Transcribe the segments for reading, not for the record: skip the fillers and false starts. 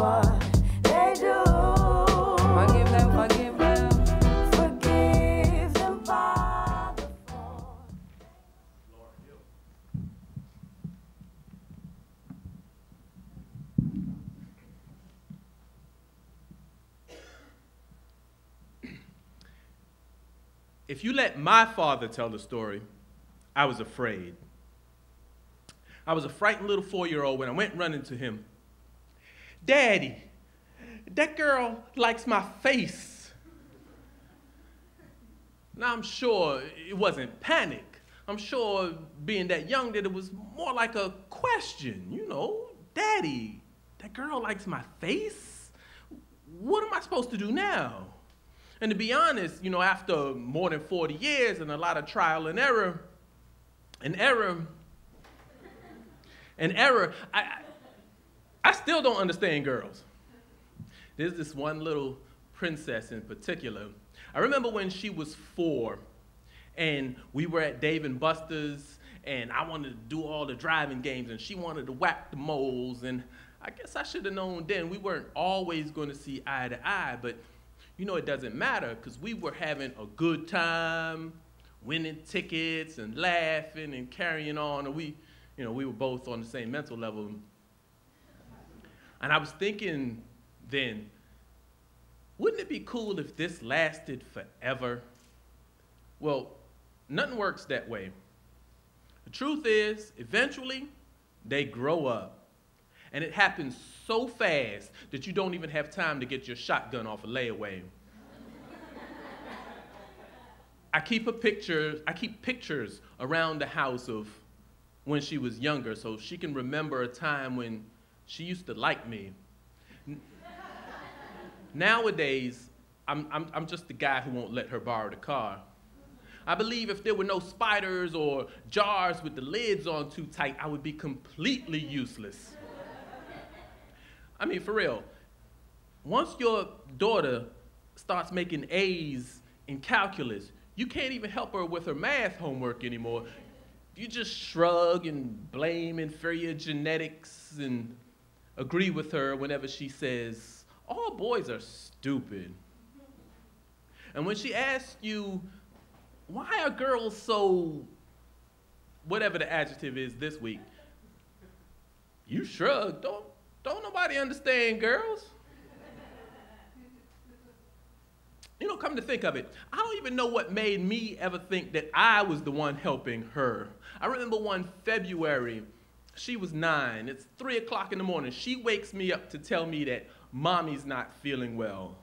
what they do. Forgive them, forgive them. Forgive them, Father, for If you let my father tell the story, I was afraid. I was a frightened little 4-year-old when I went running to him. Daddy, that girl likes my face. Now I'm sure it wasn't panic. I'm sure being that young that it was more like a question, you know, Daddy, that girl likes my face? What am I supposed to do now? And to be honest, you know, after more than 40 years and a lot of trial and error, I still don't understand girls. There's this one little princess in particular. I remember when she was 4, and we were at Dave & Buster's, and I wanted to do all the driving games, and she wanted to whack the moles, and I guess I should have known then we weren't always going to see eye to eye, but you know, it doesn't matter because we were having a good time, winning tickets and laughing and carrying on. And we were both on the same mental level. And I was thinking then, wouldn't it be cool if this lasted forever? Well, nothing works that way. The truth is, eventually, they grow up. And it happens so fast that you don't even have time to get your shotgun off a layaway. I keep pictures around the house of when she was younger so she can remember a time when she used to like me. Nowadays, I'm just the guy who won't let her borrow the car. I believe if there were no spiders or jars with the lids on too tight, I would be completely useless. I mean, for real, once your daughter starts making A's in calculus, you can't even help her with her math homework anymore. You just shrug and blame inferior genetics and agree with her whenever she says, all boys are stupid. And when she asks you, why are girls so, whatever the adjective is this week, you shrug, don't nobody understand girls. You know, come to think of it, I don't even know what made me ever think that I was the one helping her. I remember one February, she was 9, it's 3 o'clock in the morning. She wakes me up to tell me that mommy's not feeling well.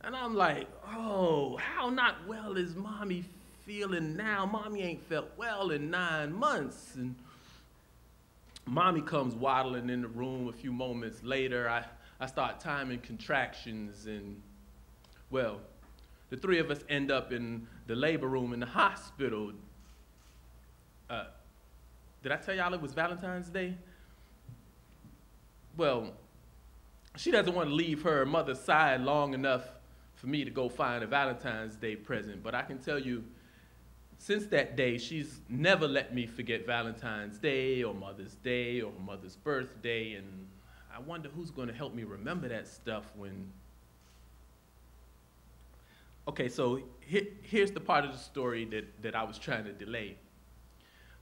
And I'm like, oh, how not well is mommy feeling now? Mommy ain't felt well in 9 months. And mommy comes waddling in the room a few moments later. I start timing contractions and, well, the 3 of us end up in the labor room in the hospital. Did I tell y'all it was Valentine's Day? Well, she doesn't want to leave her mother's side long enough for me to go find a Valentine's Day present, but I can tell you, since that day, she's never let me forget Valentine's Day or Mother's Day or mother's birthday, and I wonder who's going to help me remember that stuff when... Okay, so here's the part of the story that I was trying to delay.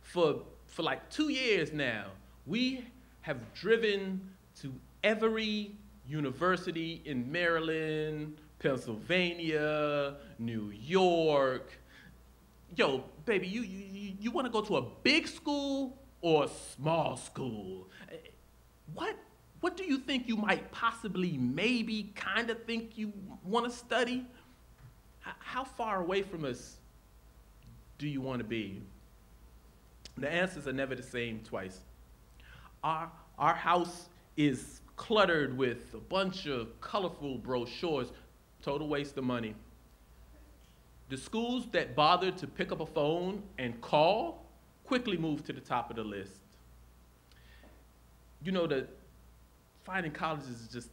For like 2 years now, we have driven to every university in Maryland, Pennsylvania, New York. Yo, baby, you want to go to a big school or a small school? What do you think you might possibly, maybe, kind of think you want to study? How far away from us do you want to be? The answers are never the same twice. Our house is cluttered with a bunch of colorful brochures, total waste of money. The schools that bothered to pick up a phone and call quickly moved to the top of the list. You know that finding colleges is just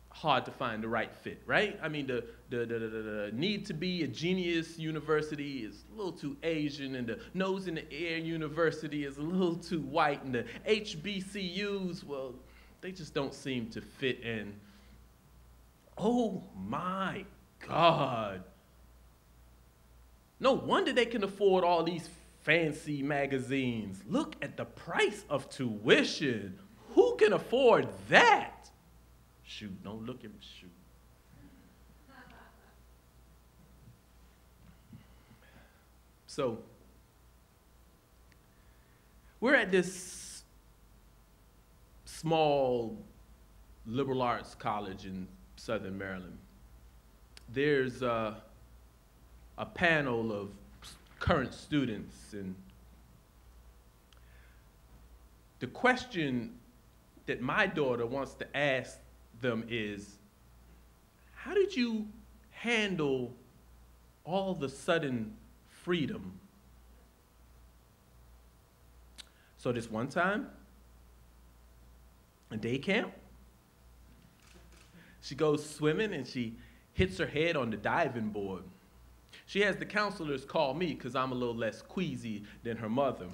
hard to find the right fit, right? I mean, the need to be a genius university is a little too Asian, and the nose in the air university is a little too white, and the HBCUs, well, they just don't seem to fit in. Oh my God. No wonder they can afford all these fancy magazines. Look at the price of tuition. Who can afford that? Shoot, don't look at me, shoot. So, we're at this small liberal arts college in Southern Maryland. There's a panel of current students, and the question that my daughter wants to ask them is, how did you handle all the sudden freedom? So this one time, in day camp, she goes swimming and she hits her head on the diving board. She has the counselors call me because I'm a little less queasy than her mother.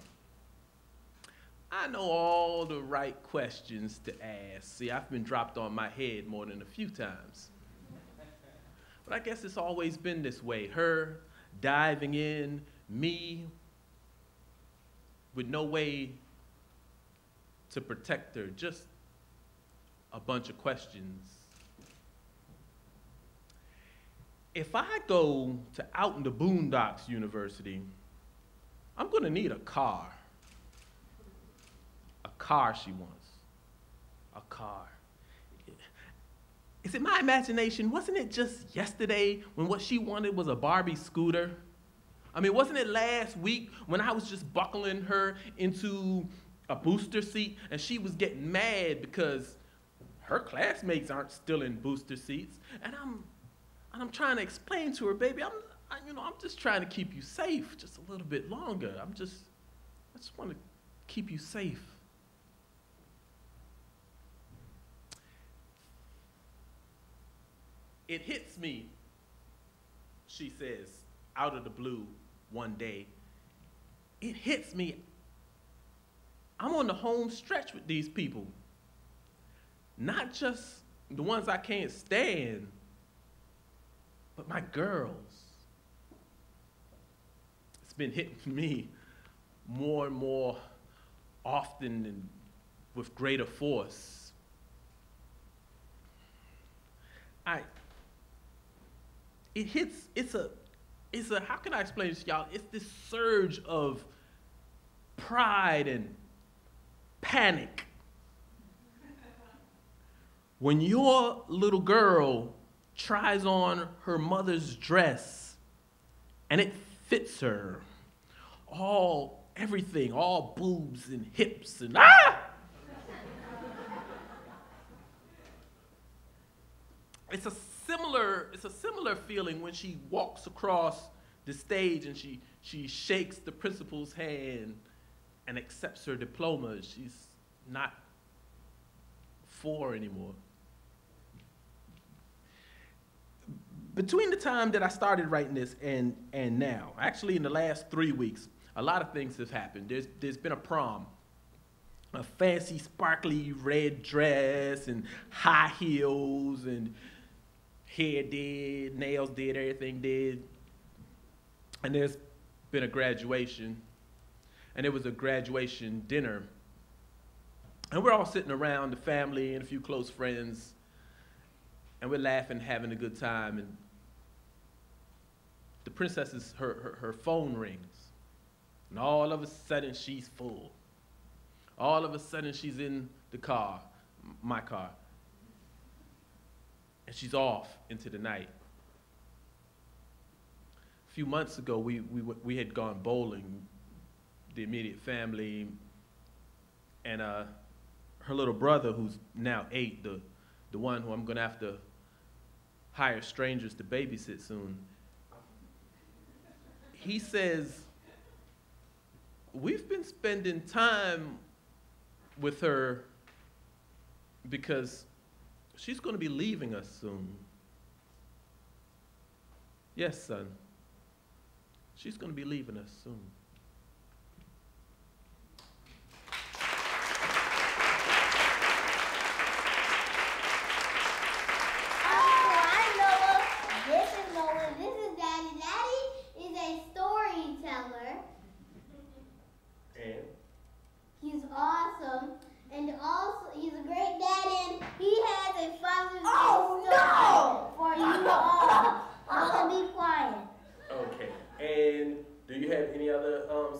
I know all the right questions to ask. See, I've been dropped on my head more than a few times. But I guess it's always been this way. Her diving in, me with no way to protect her, just a bunch of questions. If I go to Out in the Boondocks University, I'm gonna need a car. A car she wants. A car. Is it my imagination? Wasn't it just yesterday when what she wanted was a Barbie scooter? I mean, wasn't it last week when I was just buckling her into a booster seat and she was getting mad because her classmates aren't still in booster seats? And I'm trying to explain to her, baby, I'm just trying to keep you safe just a little bit longer. I just want to keep you safe. It hits me, she says, out of the blue one day. It hits me. I'm on the home stretch with these people. Not just the ones I can't stand, but my girls. It's been hitting me more and more often and with greater force. It's a, how can I explain this to y'all? It's this surge of pride and panic. When your little girl tries on her mother's dress and it fits her, everything, all boobs and hips and It's a similar feeling when she walks across the stage and she shakes the principal's hand and accepts her diploma. She's not 4 anymore. Between the time that I started writing this and now, actually in the last 3 weeks, a lot of things have happened. There's been a prom, a fancy sparkly red dress and high heels and hair did, nails did, everything did. And there's been a graduation, and it was a graduation dinner. And we're all sitting around, the family and a few close friends, and we're laughing, having a good time. And the princess's, her phone rings, and all of a sudden she's full. All of a sudden she's in the car, my car, and she's off into the night. A few months ago, we had gone bowling, the immediate family, and her little brother, who's now 8, the one who I'm gonna have to hire strangers to babysit soon, he says, we've been spending time with her because she's gonna be leaving us soon. Yes, son. She's going to be leaving us soon.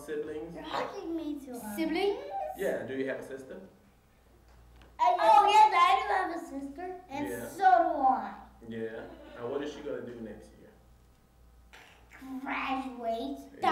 siblings? You're hugging me too hard. Siblings? Yeah. Do you have a sister? Oh, yes, I do have a sister, and Yeah. so do I. Yeah. And what is she gonna do next year? Graduate. Yeah.